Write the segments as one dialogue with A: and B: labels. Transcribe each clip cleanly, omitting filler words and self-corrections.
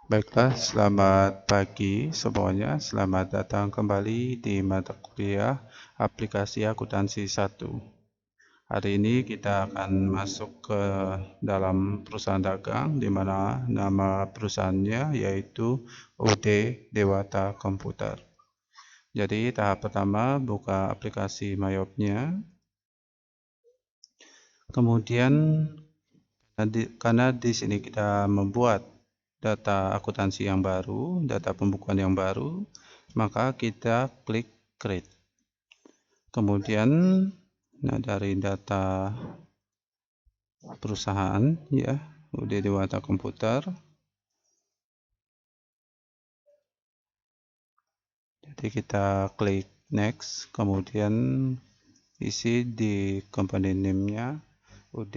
A: Baiklah, selamat pagi semuanya. Selamat datang kembali di mata kuliah aplikasi akuntansi 1. Hari ini kita akan masuk ke dalam perusahaan dagang di mana nama perusahaannya yaitu UD Dewata Komputer. Jadi tahap pertama buka aplikasi Myopnya. Kemudian karena di sini kita membuat data akuntansi yang baru, data pembukuan yang baru, maka kita klik create. Kemudian dari data perusahaan ya, UD Dewata Komputer. Jadi kita klik next, kemudian isi di company name-nya UD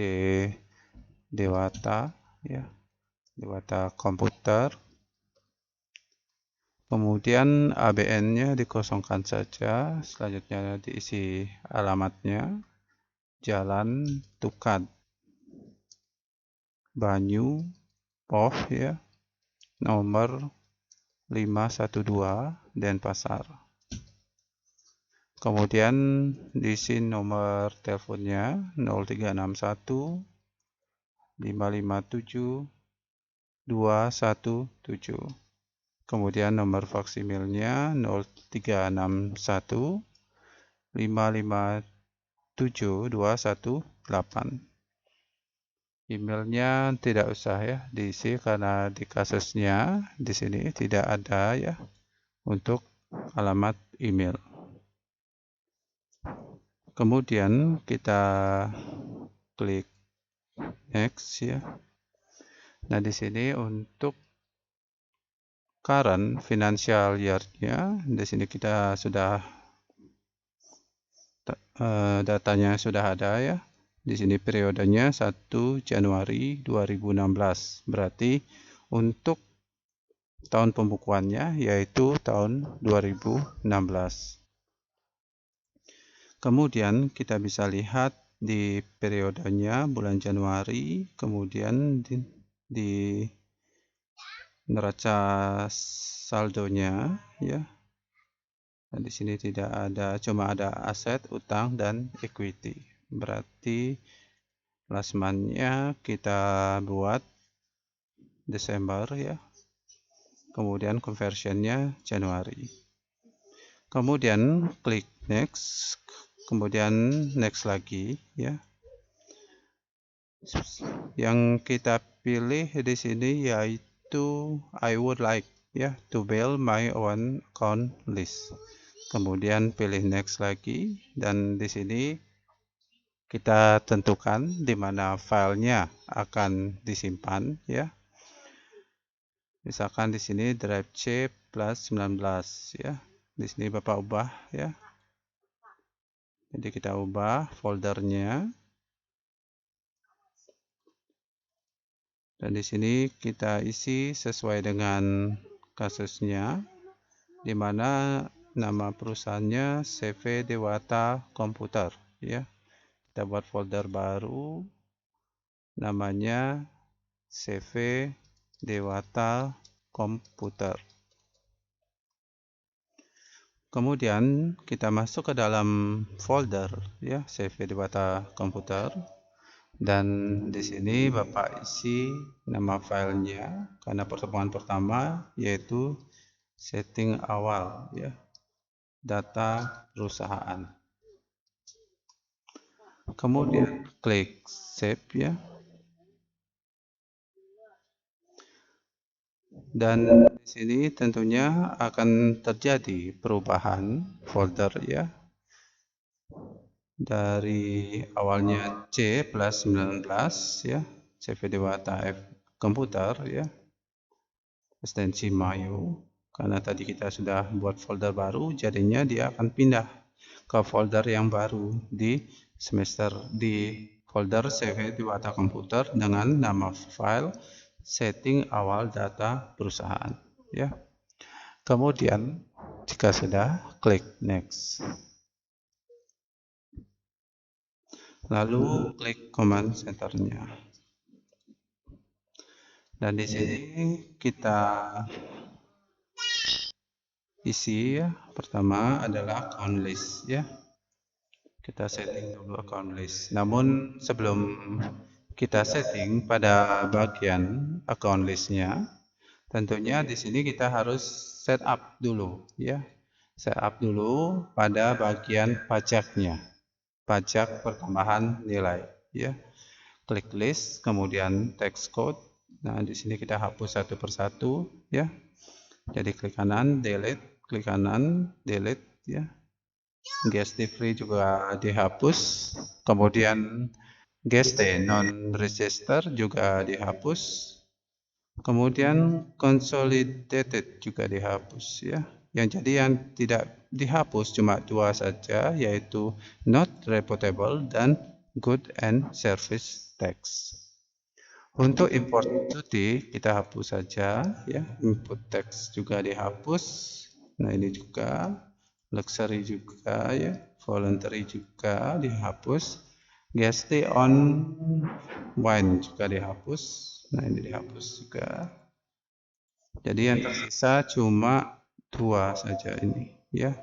A: Dewata ya. Dewata Komputer. Kemudian ABN-nya dikosongkan saja, selanjutnya diisi alamatnya, Jalan Tukat, Banyu, POF ya, nomor 512 Denpasar. Kemudian diisi nomor teleponnya 0361 557 217. Kemudian nomor faksimilnya 0361 557 218. Emailnya tidak usah ya diisi karena di kasusnya di sini tidak ada ya untuk alamat email. Kemudian kita klik next ya. Nah, di sini untuk current financial year-nya, di sini kita sudah datanya sudah ada ya. Di sini periodenya 1 Januari 2016. Berarti untuk tahun pembukuannya yaitu tahun 2016. Kemudian kita bisa lihat di periodenya bulan Januari, kemudian di neraca saldonya ya. Nah, di sini tidak ada, cuma ada aset, utang dan equity. Berarti plasmannya kita buat Desember ya. Kemudian conversionnya Januari. Kemudian klik next, kemudian next lagi ya. Yang kita pilih di sini yaitu I would like ya to build my own account list. Kemudian pilih next lagi dan di sini kita tentukan di mana filenya akan disimpan ya. Misalkan di sini drive C plus 19 ya. Di sini Bapak ubah ya. Jadi kita ubah foldernya. Dan di sini kita isi sesuai dengan kasusnya, di mana nama perusahaannya CV Dewata Komputer. Ya, kita buat folder baru, namanya CV Dewata Komputer. Kemudian kita masuk ke dalam folder, ya, CV Dewata Komputer. Dan di sini Bapak isi nama filenya karena pertemuan pertama yaitu setting awal ya, data perusahaan. Kemudian klik save ya. Dan di sini tentunya akan terjadi perubahan folder ya. Dari awalnya C plus 19 ya, CV Dewata F Komputer ya, ekstensi Mayo. Karena tadi kita sudah buat folder baru, jadinya dia akan pindah ke folder yang baru di semester di folder CV Dewata Komputer dengan nama file setting awal data perusahaan ya. Kemudian jika sudah, klik next. Lalu klik command centernya. Dan di sini kita isi ya. Pertama adalah account list ya. Kita setting dulu account list. Namun sebelum kita setting pada bagian account listnya, tentunya di sini kita harus setup dulu ya. Setup dulu pada bagian pajaknya. Pajak pertambahan nilai ya. Klik list, kemudian text code. Nah, di sini kita hapus satu persatu ya. Jadi klik kanan, delete, klik kanan, delete ya. GST free juga dihapus. Kemudian GST non register juga dihapus. Kemudian consolidated juga dihapus ya. Yang tidak dihapus cuma dua saja, yaitu not reportable dan good and service tax. Untuk import duty kita hapus saja ya. Input tax juga dihapus. Nah, ini juga luxury juga ya, voluntary juga dihapus. GST on wine juga dihapus. Nah, ini dihapus juga. Jadi yang tersisa cuma dua saja ini ya,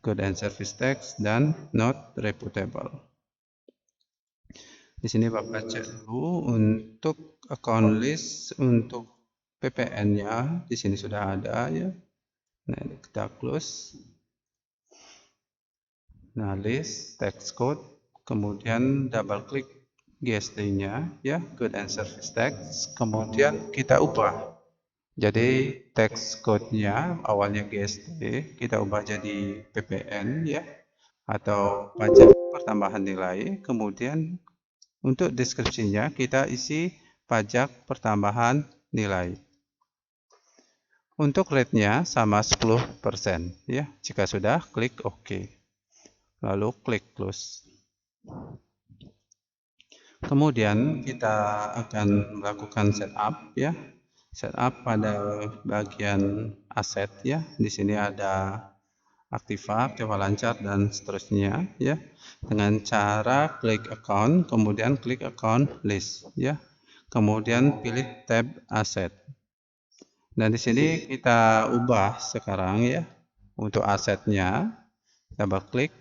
A: good and service tax dan not reputable. Di sini Bapak cek dulu untuk account list untuk PPN-nya. Di sini sudah ada ya. Nah, kita close. Nah, list, text code, kemudian double klik GST-nya ya, good and service tax, kemudian kita ubah. Jadi text code-nya awalnya GST, kita ubah jadi PPN ya, atau pajak pertambahan nilai. Kemudian untuk deskripsinya kita isi pajak pertambahan nilai. Untuk rate-nya sama 10% ya. Jika sudah, klik OK. Lalu klik close. Kemudian kita akan melakukan setup ya. Setup pada bagian aset ya. Di sini ada aktiva lancar dan seterusnya ya. Dengan cara klik account, kemudian klik account list ya. Kemudian pilih tab aset. Dan di sini kita ubah sekarang ya. Untuk asetnya, double klik.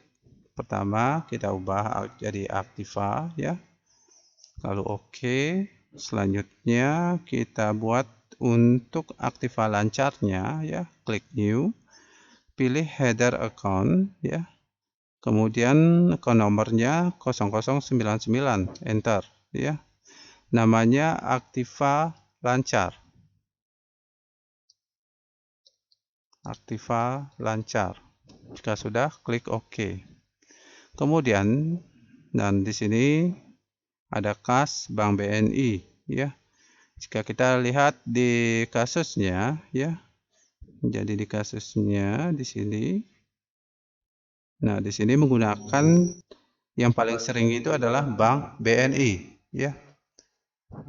A: Pertama kita ubah jadi aktiva ya. Lalu OK. Selanjutnya kita buat untuk aktiva lancarnya ya, klik new, pilih header account ya. Kemudian account nomornya 0099, enter ya. Namanya aktiva lancar. Aktiva lancar. Jika sudah, klik OK. Kemudian dan di sini ada kas Bank BNI ya. Jika kita lihat di kasusnya ya. Jadi di kasusnya di sini. Nah, di sini menggunakan yang paling sering itu adalah Bank BNI ya.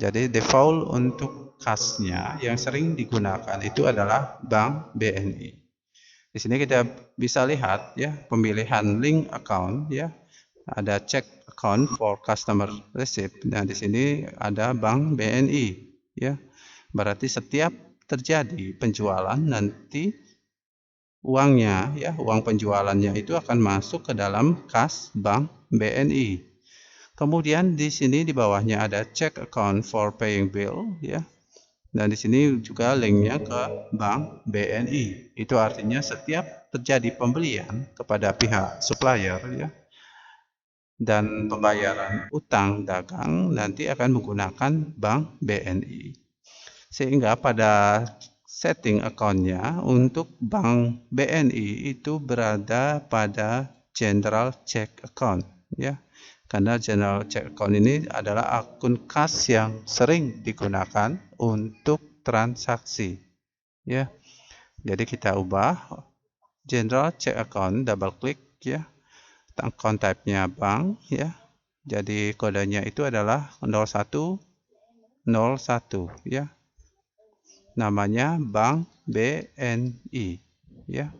A: Jadi default untuk kasnya yang sering digunakan itu adalah Bank BNI. Di sini kita bisa lihat ya, pemilihan link account ya. Ada check account for customer receipt. Nah, di sini ada Bank BNI ya. Berarti setiap terjadi penjualan nanti uangnya ya, uang penjualannya itu akan masuk ke dalam kas Bank BNI. Kemudian di sini di bawahnya ada check account for paying bill ya. Dan di sini juga linknya ke Bank BNI. Itu artinya setiap terjadi pembelian kepada pihak supplier ya, dan pembayaran utang dagang nanti akan menggunakan Bank BNI. Sehingga pada setting account-nya untuk Bank BNI itu berada pada General Check Account ya. Karena General Check Account ini adalah akun kas yang sering digunakan untuk transaksi ya. Jadi kita ubah General Check Account, double klik ya. Account type-nya bank ya. Jadi kodenya itu adalah 0101 ya. Namanya Bank BNI ya.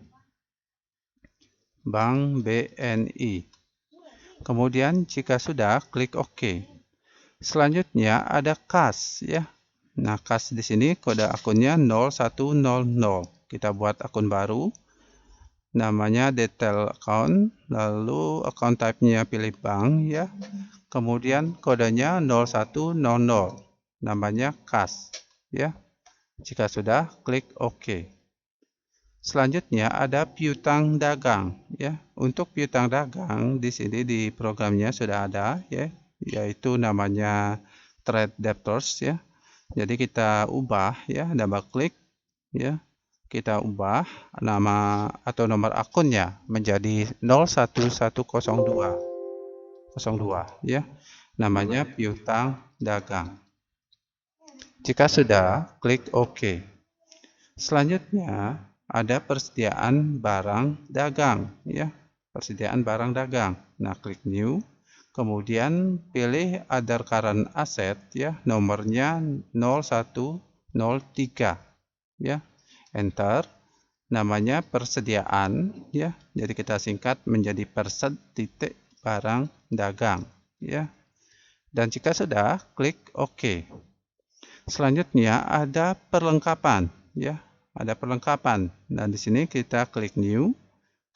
A: Bank BNI. Kemudian jika sudah, klik OK. Selanjutnya ada kas ya. Nah, kas di sini kode akunnya 0100. Kita buat akun baru. Namanya detail account, lalu account type-nya pilih bank ya. Kemudian kodenya 0100. Namanya kas ya. Jika sudah, klik OK. Selanjutnya ada piutang dagang ya. Untuk piutang dagang di sini di programnya sudah ada ya, yaitu namanya trade debtors ya. Jadi kita ubah ya, double klik ya. Kita ubah nama atau nomor akunnya menjadi 01102 ya. Namanya piutang dagang. Jika sudah, klik OK. Selanjutnya ada persediaan barang dagang ya, persediaan barang dagang. Nah, klik new, kemudian pilih other current asset ya, nomornya 0103 ya, enter. Namanya persediaan ya, jadi kita singkat menjadi persed titik barang dagang ya. Dan jika sudah, klik OK. Selanjutnya ada perlengkapan ya, ada perlengkapan. Nah, di sini kita klik new,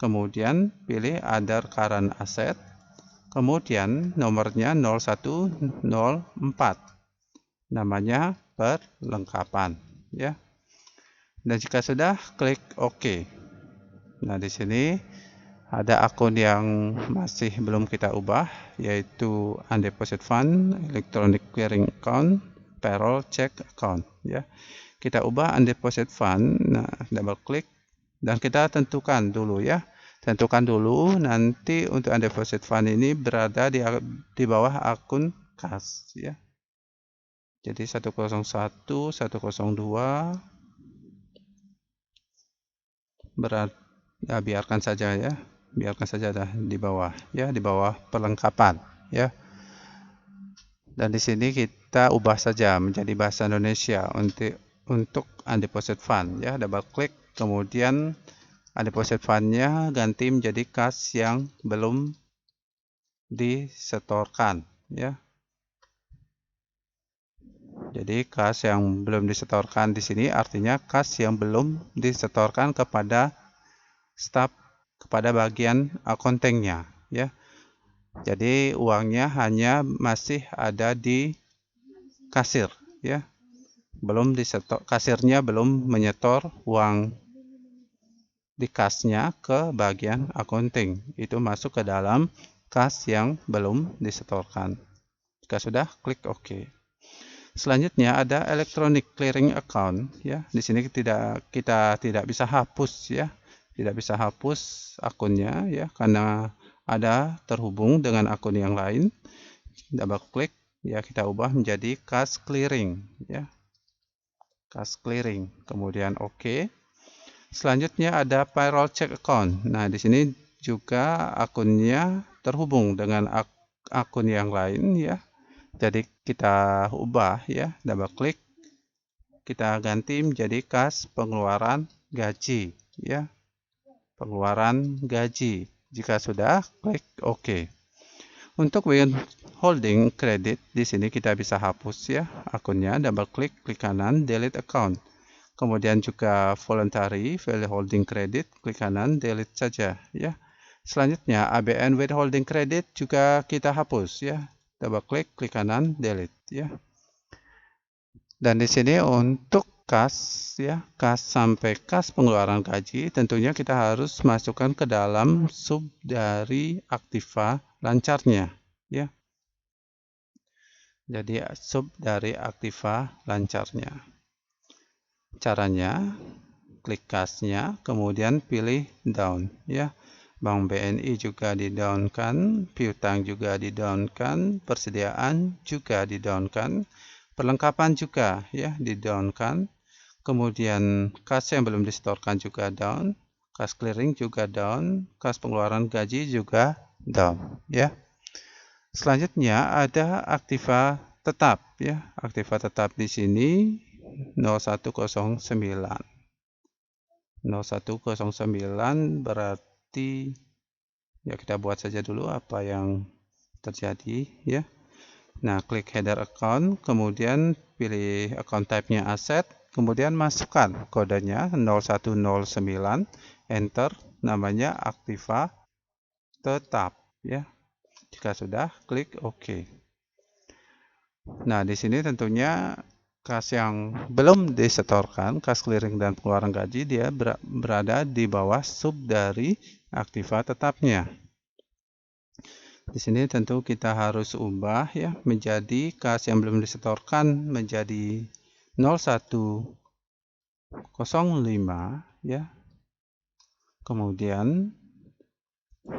A: kemudian pilih other current asset, kemudian nomornya 0104. Namanya perlengkapan ya. Dan jika sudah, klik OK. Nah, di sini ada akun yang masih belum kita ubah, yaitu undeposit fund, electronic clearing account, payroll check account ya. Kita ubah undeposit fund. Nah, double klik dan kita tentukan dulu ya. Tentukan dulu nanti untuk undeposit fund ini berada di bawah akun kas ya. Jadi 101, 102 ya, biarkan saja ya. Biarkan saja dah di bawah ya, di bawah perlengkapan ya. Dan di sini kita ubah saja menjadi bahasa Indonesia untuk undeposit fund ya. Double klik, kemudian undeposit fund-nya ganti menjadi kas yang belum disetorkan ya. Jadi kas yang belum disetorkan di sini artinya kas yang belum disetorkan kepada staf, kepada bagian accounting-nya ya. Jadi uangnya hanya masih ada di kasir ya. Belum disetor, kasirnya belum menyetor uang di kasnya ke bagian accounting. Itu masuk ke dalam kas yang belum disetorkan. Jika sudah, klik OK. Selanjutnya ada electronic clearing account ya. Di sini kita tidak bisa hapus ya. Tidak bisa hapus akunnya ya, karena ada terhubung dengan akun yang lain. Double klik ya, kita ubah menjadi kas clearing ya. Kas clearing, kemudian OK. Selanjutnya ada payroll check account. Nah, di sini juga akunnya terhubung dengan akun yang lain ya. Jadi kita ubah ya, double klik. Kita ganti menjadi kas pengeluaran gaji ya. Pengeluaran gaji. Jika sudah, klik OK. Untuk withholding credit di sini kita bisa hapus ya akunnya, double klik, klik kanan, delete account. Kemudian juga voluntary withholding credit, klik kanan, delete saja ya. Selanjutnya ABN withholding credit juga kita hapus ya. Double klik, klik kanan, delete ya. Dan di sini untuk kas ya, kas sampai kas pengeluaran gaji, tentunya kita harus masukkan ke dalam sub dari aktiva lancarnya ya. Jadi sub dari aktiva lancarnya. Caranya klik kasnya, kemudian pilih down ya. Bank BNI juga di-downkan, piutang juga di-downkan, persediaan juga di-downkan, perlengkapan juga ya di-downkan. Kemudian kas yang belum disetorkan juga down, kas clearing juga down, kas pengeluaran gaji juga down ya. Selanjutnya ada aktiva tetap ya. Aktiva tetap di sini 0109. 0109 berarti ya, kita buat saja dulu apa yang terjadi ya. Nah, klik header account, kemudian pilih account type-nya aset, kemudian masukkan kodenya 0109, enter, namanya Aktiva tetap, ya. Jika sudah, klik OK. Nah, di sini tentunya kas yang belum disetorkan, kas clearing dan pengeluaran gaji, dia berada di bawah sub dari Aktiva tetapnya. Di sini tentu kita harus ubah ya menjadi kas yang belum disetorkan menjadi 0105 ya. Kemudian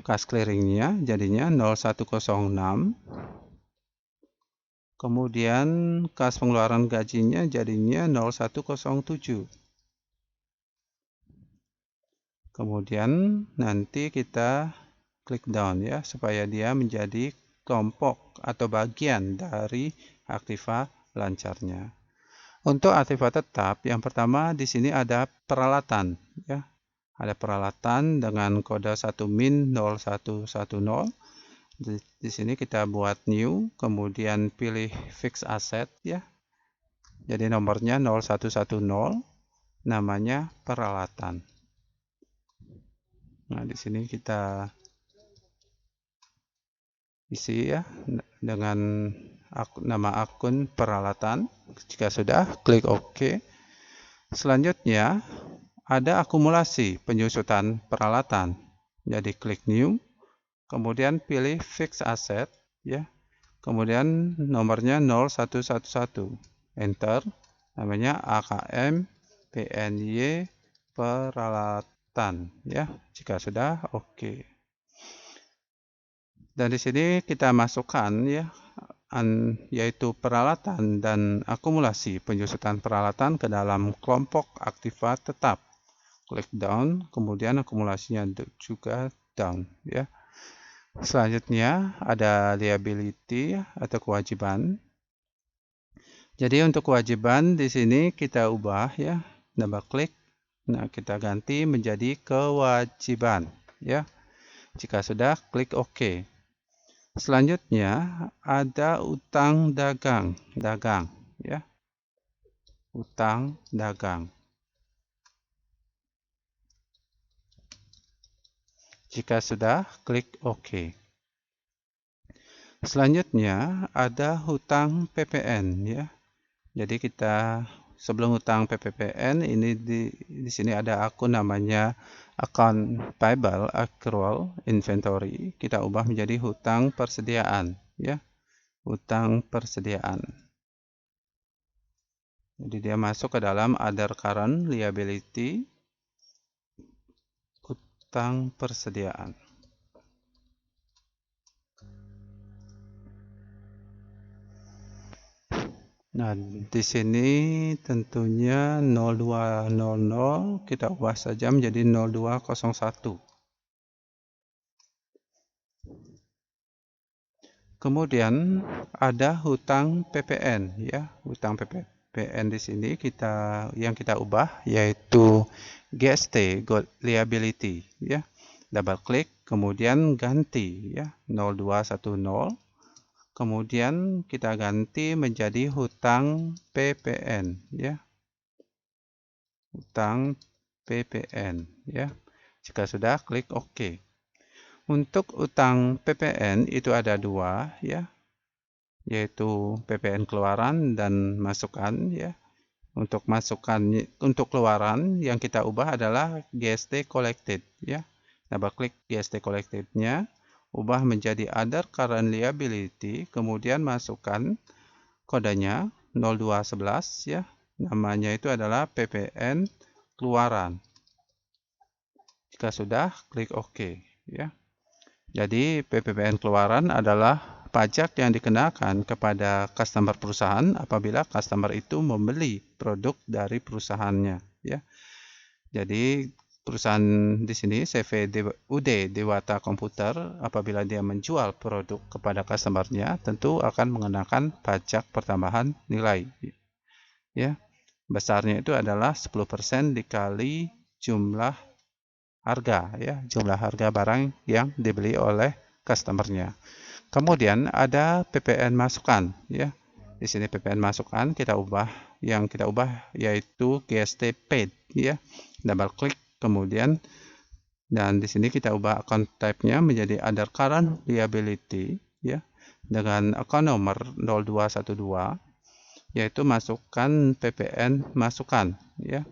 A: kas clearingnya jadinya 0106. Kemudian kas pengeluaran gajinya jadinya 0107. Kemudian nanti kita klik down ya supaya dia menjadi kelompok atau bagian dari Aktiva lancarnya. Untuk Aktiva tetap, yang pertama di sini ada peralatan ya. Ada peralatan dengan kode 1min0110. Di sini kita buat new, kemudian pilih fix asset ya. Jadi nomornya 0110, namanya peralatan. Nah, di sini kita isi ya dengan nama akun peralatan. Jika sudah, klik OK. Selanjutnya ada akumulasi penyusutan peralatan. Jadi klik new, kemudian pilih fix asset ya. Kemudian nomornya 0111. Enter, namanya AKM PNY peralatan ya. Jika sudah, OK. Dan di sini kita masukkan ya yaitu peralatan dan akumulasi penyusutan peralatan ke dalam kelompok Aktiva tetap. Klik down, kemudian akumulasinya juga down ya. Selanjutnya ada liability atau kewajiban. Jadi untuk kewajiban di sini kita ubah ya, double klik. Nah, kita ganti menjadi kewajiban ya. Jika sudah, klik OK. Selanjutnya ada utang dagang ya. Utang dagang. Jika sudah, klik OK. Selanjutnya ada hutang PPN ya. Jadi kita sebelum hutang PPPN ini di sini ada akun namanya account payable accrual inventory. Kita ubah menjadi hutang persediaan ya. Hutang persediaan. Jadi dia masuk ke dalam other current liability, hutang persediaan. Nah, di sini tentunya 0200 kita ubah saja menjadi 0201. Kemudian ada hutang PPN ya, hutang PPN di sini yang kita ubah yaitu GST liability ya. Double klik kemudian ganti ya 0210. Kemudian kita ganti menjadi hutang PPN ya. Hutang PPN ya. Jika sudah, klik OK. Untuk utang PPN itu ada dua ya. Yaitu PPN keluaran dan masukan ya. Untuk keluaran yang kita ubah adalah GST collected ya. Double klik GST collected-nya. Ubah menjadi other current liability, kemudian masukkan kodenya 0211 ya. Namanya itu adalah PPN keluaran. Jika sudah, klik OK ya. Jadi PPN keluaran adalah pajak yang dikenakan kepada customer perusahaan apabila customer itu membeli produk dari perusahaannya ya. Jadi perusahaan di sini CVUD Dewata Komputer apabila dia menjual produk kepada customernya tentu akan mengenakan pajak pertambahan nilai ya. Besarnya itu adalah 10% dikali jumlah harga ya, jumlah harga barang yang dibeli oleh customernya. Kemudian ada PPN masukan, ya. Di sini PPN masukan kita ubah, yang kita ubah yaitu GST paid, ya. Double klik, kemudian dan di sini kita ubah account type-nya menjadi other current liability, ya, dengan account nomor 0212, yaitu masukkan PPN masukan, ya.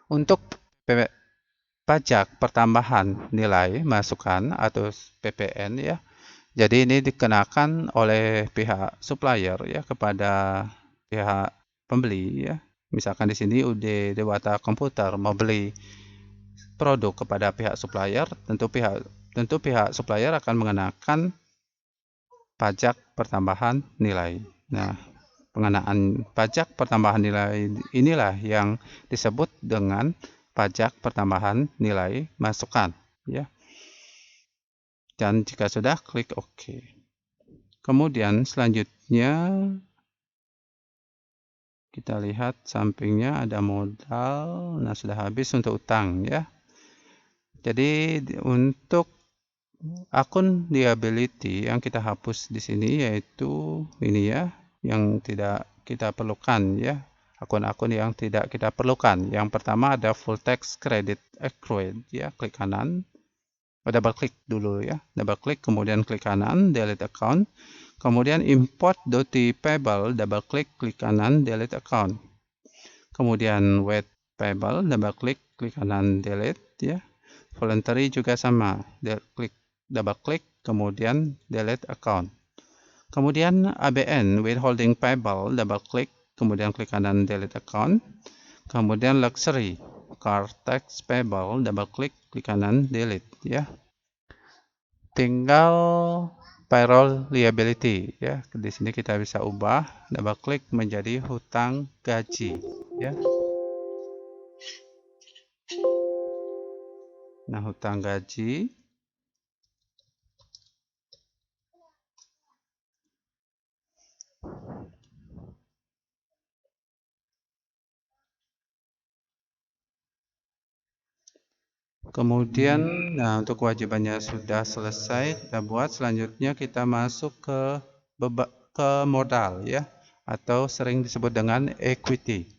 A: Untuk pajak pertambahan nilai masukan atau PPN, ya. Jadi ini dikenakan oleh pihak supplier, ya, kepada pihak pembeli, ya. Misalkan di sini UD Dewata Komputer mau beli produk kepada pihak supplier, tentu pihak supplier akan mengenakan pajak pertambahan nilai. Nah, pengenaan pajak pertambahan nilai inilah yang disebut dengan pajak pertambahan nilai masukan, ya. Dan jika sudah, klik OK. Kemudian selanjutnya kita lihat sampingnya ada modal. Nah, sudah habis untuk utang, ya. Jadi untuk akun liability yang kita hapus di sini yaitu ini, ya, yang tidak kita perlukan, ya. Akun-akun yang tidak kita perlukan. Yang pertama ada full tax credit accrued, ya, klik kanan. Double klik dulu, ya. Double klik, kemudian klik kanan, delete account. Kemudian import Doti Payable, double klik, klik kanan, delete account. Kemudian wait payable, double klik, klik kanan, delete, ya. Voluntary juga sama, double klik, kemudian delete account. Kemudian ABN, withholding payable, double klik, kemudian klik kanan, delete account. Kemudian luxury, car tax payable, double klik, klik kanan, delete, ya. Tinggal payroll liability, ya. Di sini kita bisa ubah, double klik menjadi hutang gaji, ya. Nah, hutang gaji. Kemudian, nah, untuk kewajibannya sudah selesai kita buat. Selanjutnya kita masuk ke modal, ya, atau sering disebut dengan equity.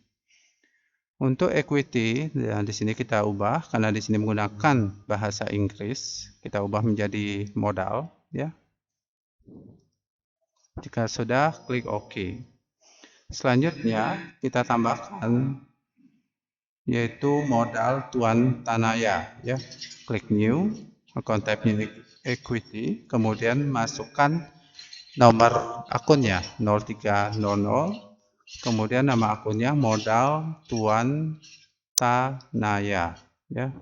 A: Untuk equity, nah, di sini kita ubah karena di sini menggunakan bahasa Inggris, kita ubah menjadi modal, ya. Jika sudah, klik OK. Selanjutnya kita tambahkan yaitu modal Tuan Tanaya, ya. Klik new, account type-nya equity, kemudian masukkan nomor akunnya 0300, kemudian nama akunnya modal Tuan Tanaya, ya.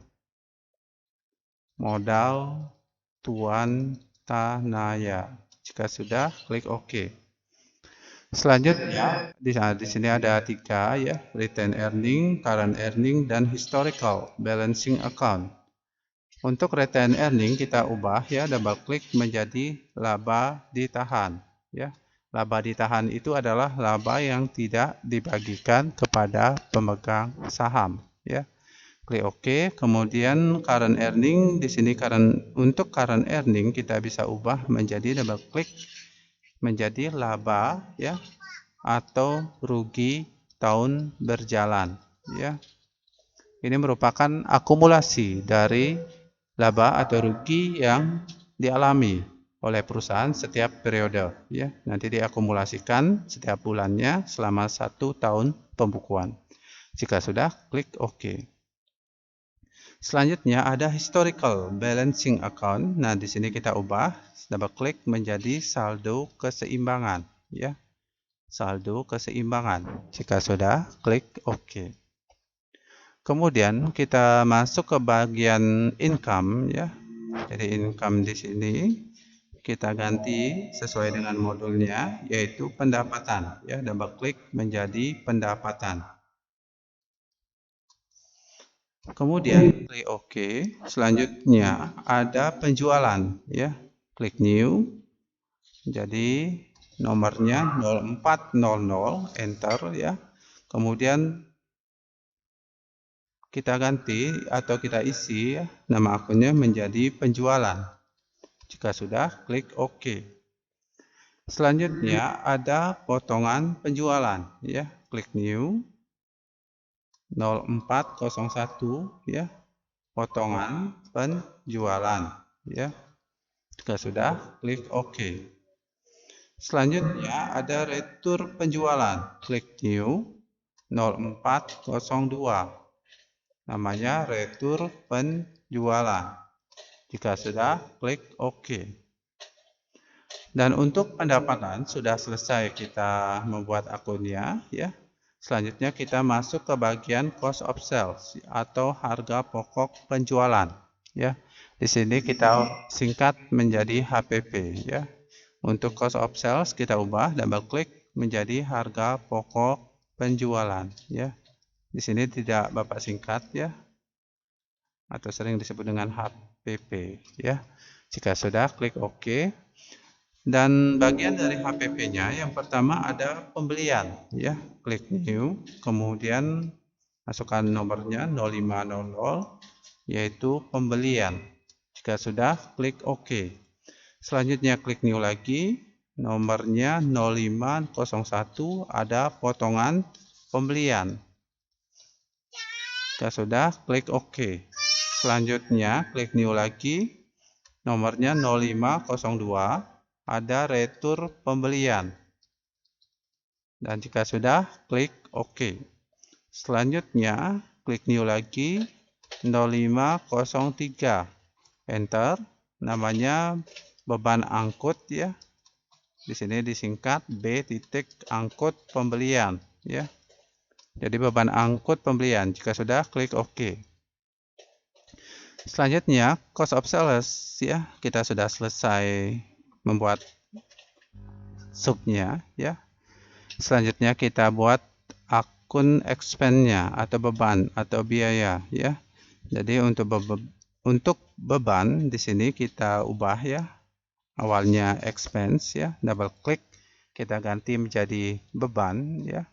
A: Modal Tuan Tanaya. Jika sudah, klik OK. Selanjutnya di sini ada 3, ya, retain earning, current earning, dan historical balancing account. Untuk retain earning kita ubah, ya, double klik menjadi laba ditahan, ya. Laba ditahan itu adalah laba yang tidak dibagikan kepada pemegang saham, ya. Klik OK. Kemudian current earning di sini untuk current earning kita bisa ubah menjadi double klik menjadi laba, ya, atau rugi tahun berjalan, ya. Ini merupakan akumulasi dari laba atau rugi yang dialami oleh perusahaan setiap periode, ya. Nanti diakumulasikan setiap bulannya selama 1 tahun pembukuan. Jika sudah, klik OK. Selanjutnya ada historical balancing account. Nah, di sini kita ubah, double klik menjadi saldo keseimbangan, ya. Saldo keseimbangan. Jika sudah, klik OK. Kemudian kita masuk ke bagian income, ya. Jadi income di sini kita ganti sesuai dengan modulnya yaitu pendapatan, ya. Double klik menjadi pendapatan. Kemudian klik OK. Selanjutnya ada penjualan, ya. Klik new. Jadi nomornya 0400, enter, ya. Kemudian kita ganti atau kita isi, ya, nama akunnya menjadi penjualan. Jika sudah, klik OK. Selanjutnya ada potongan penjualan, ya. Klik New 0401, ya. Potongan penjualan, ya. Jika sudah, klik OK. Selanjutnya ada retur penjualan. Klik New 0402. Namanya retur penjualan. Jika sudah, klik OK. Dan untuk pendapatan sudah selesai kita membuat akunnya, ya. Selanjutnya kita masuk ke bagian cost of sales atau harga pokok penjualan, ya. Di sini kita singkat menjadi HPP, ya. Untuk cost of sales kita ubah, double klik menjadi harga pokok penjualan, ya. Di sini tidak Bapak singkat, ya, atau sering disebut dengan HPP, ya. Jika sudah, klik OK. Dan bagian dari HPP-nya yang pertama ada pembelian, ya. Klik New, kemudian masukkan nomornya 0500, yaitu pembelian. Jika sudah, klik OK. Selanjutnya klik New lagi, nomornya 0501, ada potongan pembelian. Jika sudah, klik OK. Selanjutnya klik New lagi, nomornya 0502, ada retur pembelian. Dan jika sudah, klik OK. Selanjutnya klik New lagi, 0503, Enter. Namanya beban angkut, ya. Di sini disingkat B titik angkut pembelian, ya. Jadi beban angkut pembelian. Jika sudah, klik OK. Selanjutnya cost of sales, ya. Kita sudah selesai membuat subnya, ya. Selanjutnya kita buat akun expense-nya atau beban atau biaya, ya. Jadi untuk beban di sini kita ubah, ya. Awalnya expense, ya. Double klik kita ganti menjadi beban, ya.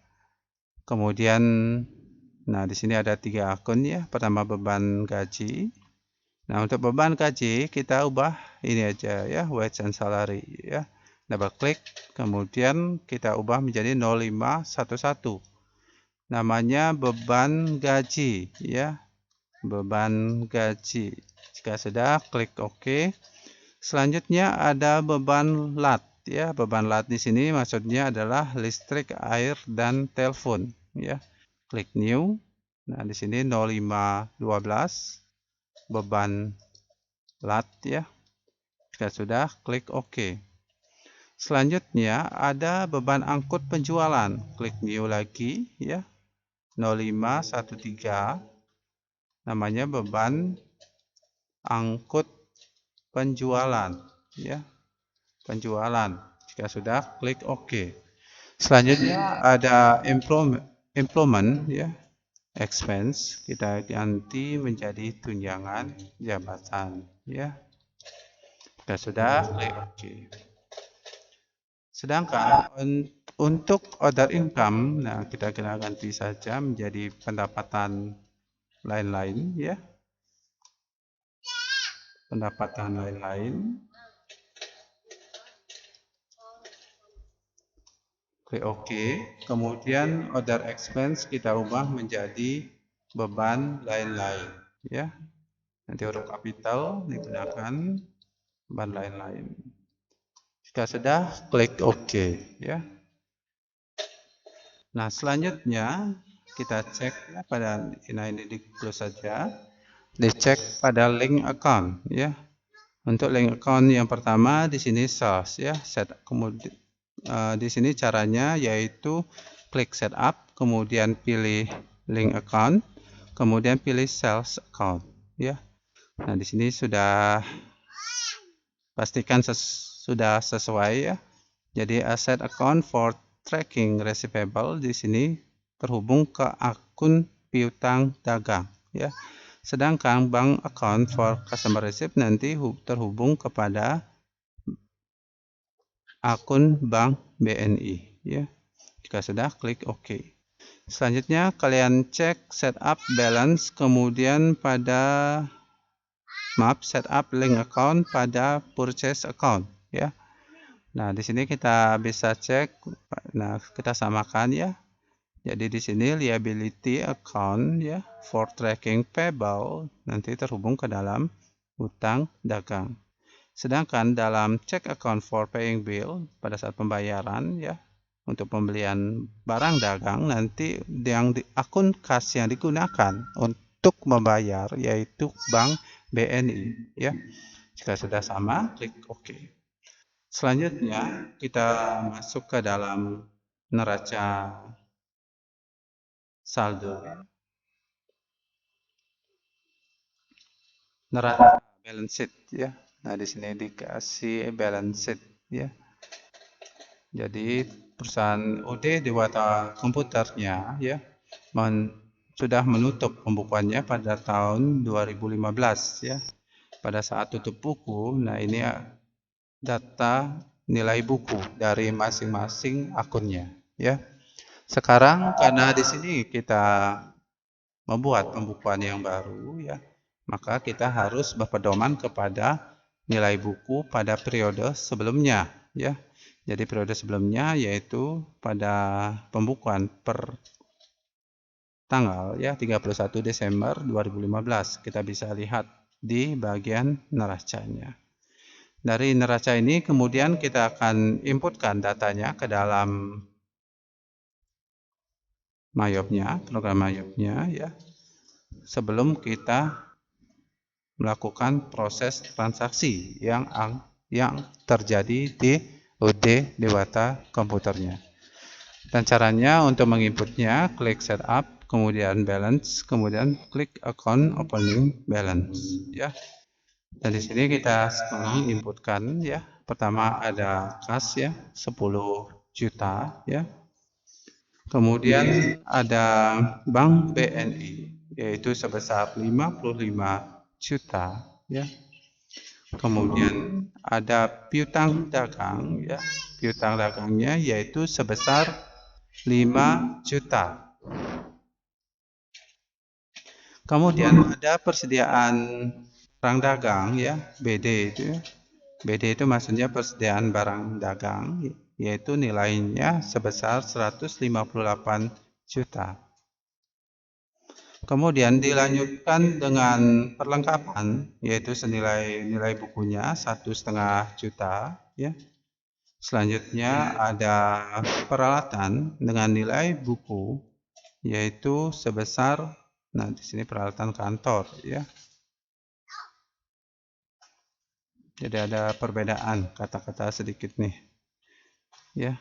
A: Kemudian, nah di sini ada 3 akun, ya. Pertama beban gaji. Nah untuk beban gaji kita ubah ini aja, ya, wage and salary, ya. Double klik, kemudian kita ubah menjadi 0511. Namanya beban gaji, ya. Beban gaji. Jika sudah, klik OK. Selanjutnya ada beban lat, ya. Beban lat di sini maksudnya adalah listrik, air, dan telepon, ya. Klik New. Nah di sini 0512 beban lat, ya. Jika sudah, klik OK. Selanjutnya ada beban angkut penjualan. Klik New lagi, ya. 0513. Namanya beban angkut penjualan, ya. Penjualan. Jika sudah, klik OK. Selanjutnya ada employment, ya. Expense kita ganti menjadi tunjangan jabatan, ya. Jika sudah, klik OK. Sedangkan untuk other income, nah kita ganti saja menjadi pendapatan lain-lain, ya. Pendapatan lain-lain. Klik OK. Kemudian other expense kita ubah menjadi beban lain-lain, ya. Nanti huruf kapital digunakan, beban lain-lain. Jika sudah, klik OK, ya. Nah selanjutnya kita cek, ya, pada ini di close saja. Dicek pada link account, ya. Untuk link account yang pertama di sini sales, ya. Kemudian di sini caranya yaitu klik setup, kemudian pilih link account, kemudian pilih sales account, ya. Nah di sini sudah pastikan sudah sesuai, ya. Jadi asset account for tracking receivable di sini terhubung ke akun piutang dagang, ya. Sedangkan bank account for customer receipt nanti terhubung kepada akun bank BNI, ya. Jika sudah, klik OK. Selanjutnya kalian cek setup balance, kemudian pada setup link account pada purchase account ya. Nah, di sini kita bisa cek. Nah, kita samakan ya. Jadi di sini liability account ya for tracking payable nanti terhubung ke dalam hutang dagang. Sedangkan dalam check account for paying bill pada saat pembayaran ya untuk pembelian barang dagang nanti yang akun kas yang digunakan untuk membayar yaitu bank BNI ya. Jika sudah sama, klik OK. Selanjutnya kita masuk ke dalam neraca saldo. Neraca balance sheet ya. Nah, di sini dikasih balance sheet ya. Jadi perusahaan UD Dewata Komputernya ya sudah menutup pembukuannya pada tahun 2015 ya. Pada saat tutup buku, nah ini data nilai buku dari masing-masing akunnya ya. Sekarang karena di sini kita membuat pembukuan yang baru ya, maka kita harus berpedoman kepada nilai buku pada periode sebelumnya ya. Jadi periode sebelumnya yaitu pada pembukuan per tanggal ya 31 Desember 2015. Kita bisa lihat di bagian neracanya. Dari neraca ini kemudian kita akan inputkan datanya ke dalam Mayopnya, program Mayopnya ya. Sebelum kita melakukan proses transaksi yang terjadi di UD Dewata Komputernya. Dan caranya untuk menginputnya, klik setup, kemudian balance, kemudian klik account opening balance ya. Dan di sini kita sekarang inputkan ya. Pertama ada kas ya 10 juta ya. Kemudian ada bank BNI yaitu sebesar 55 juta ya. Kemudian ada piutang dagang ya. Piutang dagangnya yaitu sebesar 5 juta. Kemudian ada persediaan barang dagang ya, BD itu ya. BD itu maksudnya persediaan barang dagang yaitu nilainya sebesar 158 juta. Kemudian dilanjutkan dengan perlengkapan yaitu senilai nilai bukunya 1,5 juta ya. Selanjutnya ada peralatan dengan nilai buku yaitu sebesar, nah di sini peralatan kantor ya. Jadi ada perbedaan kata-kata sedikit nih. Ya.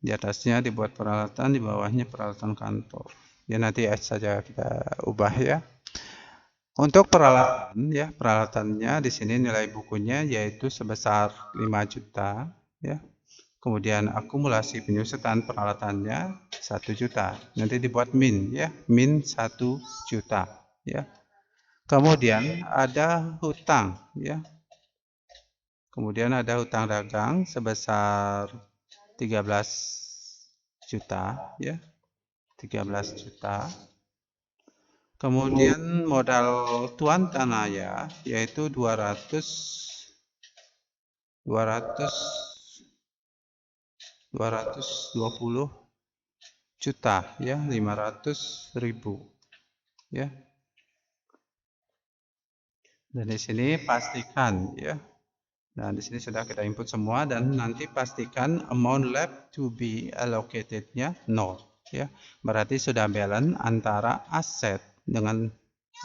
A: Di atasnya dibuat peralatan, di bawahnya peralatan kantor. Ya nanti saja kita ubah ya. Untuk peralatan ya, peralatannya di sini nilai bukunya yaitu sebesar 5 juta ya. Kemudian akumulasi penyusutan peralatannya 1 juta. Nanti dibuat min ya, min 1 juta ya. Kemudian ada hutang ya. Kemudian ada hutang dagang sebesar 13 juta ya. 13 juta. Kemudian modal tuan tanah ya yaitu 220 juta ya, 500.000 ya. Dan di sini pastikan ya. Nah, di sini sudah kita input semua dan nanti pastikan amount left to be allocated-nya 0 ya. Berarti sudah balance antara aset dengan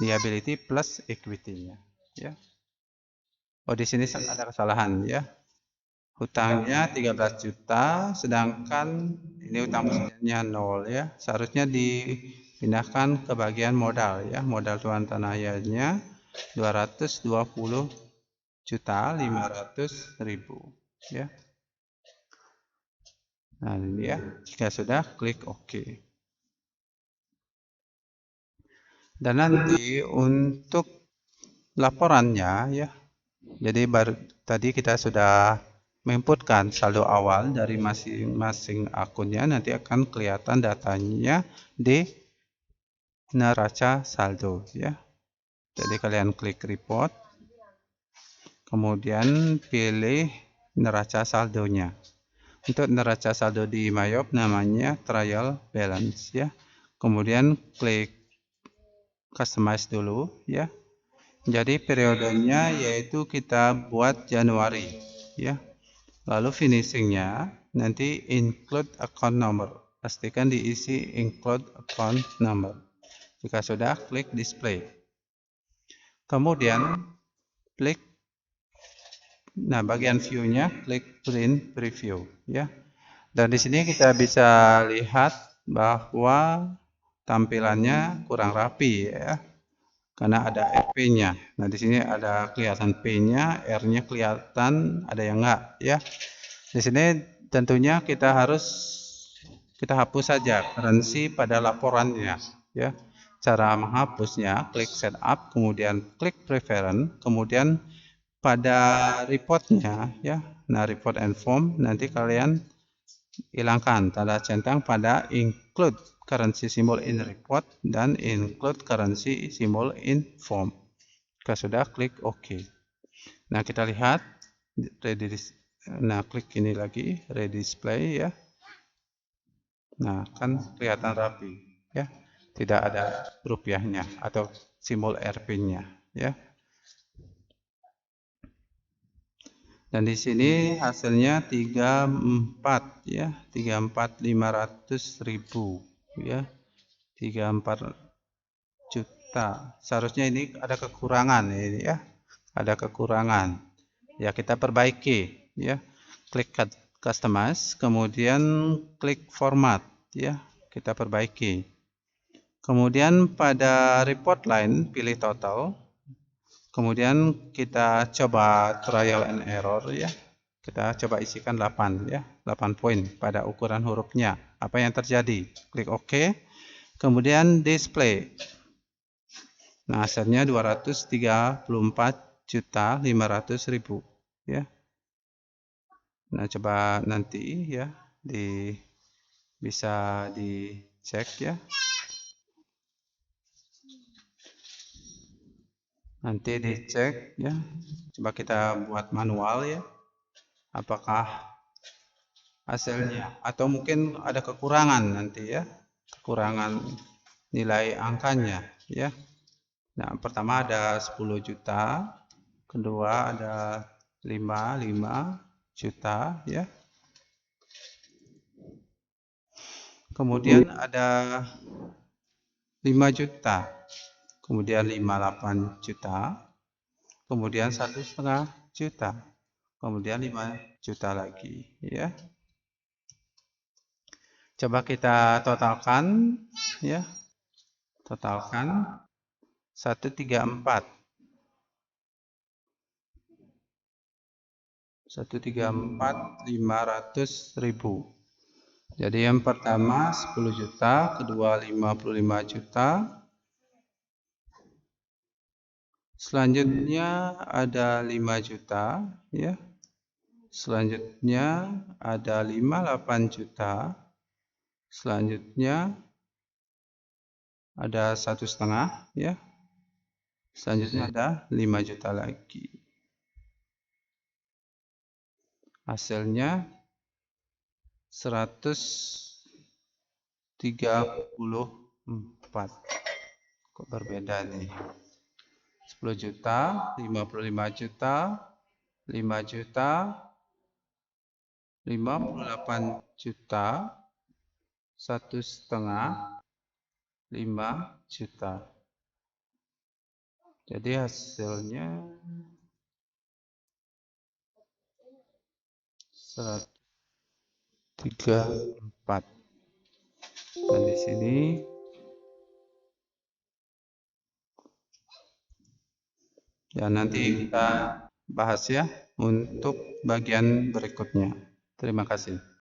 A: liability plus equity-nya ya. Oh, di sini ada kesalahan ya. Hutangnya 13 juta sedangkan ini hutang persediaannya 0 ya. Seharusnya dipindahkan ke bagian modal ya. Modal tuan tanahnya 220.500.000 ya. Nah, ini ya. Jika sudah klik OK. Dan nanti untuk laporannya ya. Jadi tadi kita sudah menginputkan saldo awal dari masing-masing akunnya, nanti akan kelihatan datanya di neraca saldo ya. Jadi kalian klik report. Kemudian pilih neraca saldonya. Untuk neraca saldo di Mayop namanya trial balance ya. Kemudian klik customize dulu ya. Jadi periodenya yaitu kita buat Januari ya. Lalu finishingnya nanti include account number. Pastikan diisi include account number. Jika sudah, klik display. Kemudian klik, nah bagian view-nya klik print preview ya. Dan di sini kita bisa lihat bahwa tampilannya kurang rapi ya. Karena ada RP-nya. Nah, di sini ada kelihatan P-nya, R-nya kelihatan, ada yang enggak ya. Di sini tentunya kita hapus saja currency pada laporannya ya. Cara menghapusnya, klik setup, kemudian klik preference, kemudian pada reportnya ya. Nah, report and form nanti kalian hilangkan tanda centang pada include currency symbol in report dan include currency symbol in form. Jika sudah, klik OK. Nah, kita lihat klik ini lagi redisplay ya. Nah, kan kelihatan rapi ya. Tidak ada rupiahnya atau simbol RP-nya ya. Dan di sini hasilnya 34 ya, 34.500.000 ya. 34 juta. Seharusnya ini ada kekurangan ini ya. Ada kekurangan. Ya, kita perbaiki ya. Klik customize, kemudian klik format ya. Kita perbaiki. Kemudian pada report line pilih total. Kemudian kita coba trial and error ya. Kita coba isikan 8 ya, 8 poin pada ukuran hurufnya. Apa yang terjadi? Klik OK. Kemudian display. Nah, hasilnya 234.500.000 ya. Nah, coba nanti ya bisa dicek ya. Nanti dicek ya. Coba kita buat manual ya. Apakah hasilnya atau mungkin ada kekurangan nanti ya. Kekurangan nilai angkanya ya. Nah, pertama ada 10 juta, kedua ada 5 juta ya. Kemudian ada 5 juta. Kemudian 58 juta. Kemudian 1,5 juta. Kemudian 5 juta lagi ya. Coba kita totalkan ya. Totalkan 134 500.000. Jadi yang pertama 10 juta, kedua 55 juta. Selanjutnya ada 5 juta ya. Selanjutnya ada 58 juta. Selanjutnya ada 1,5 ya. Selanjutnya ada 5 juta lagi. Hasilnya 134. Kok berbeda nih? 10 juta, 55 juta, 5 juta, 58 juta, 1,5, 5 juta. Jadi hasilnya 134. Dan di sini ya nanti kita bahas ya untuk bagian berikutnya. Terima kasih.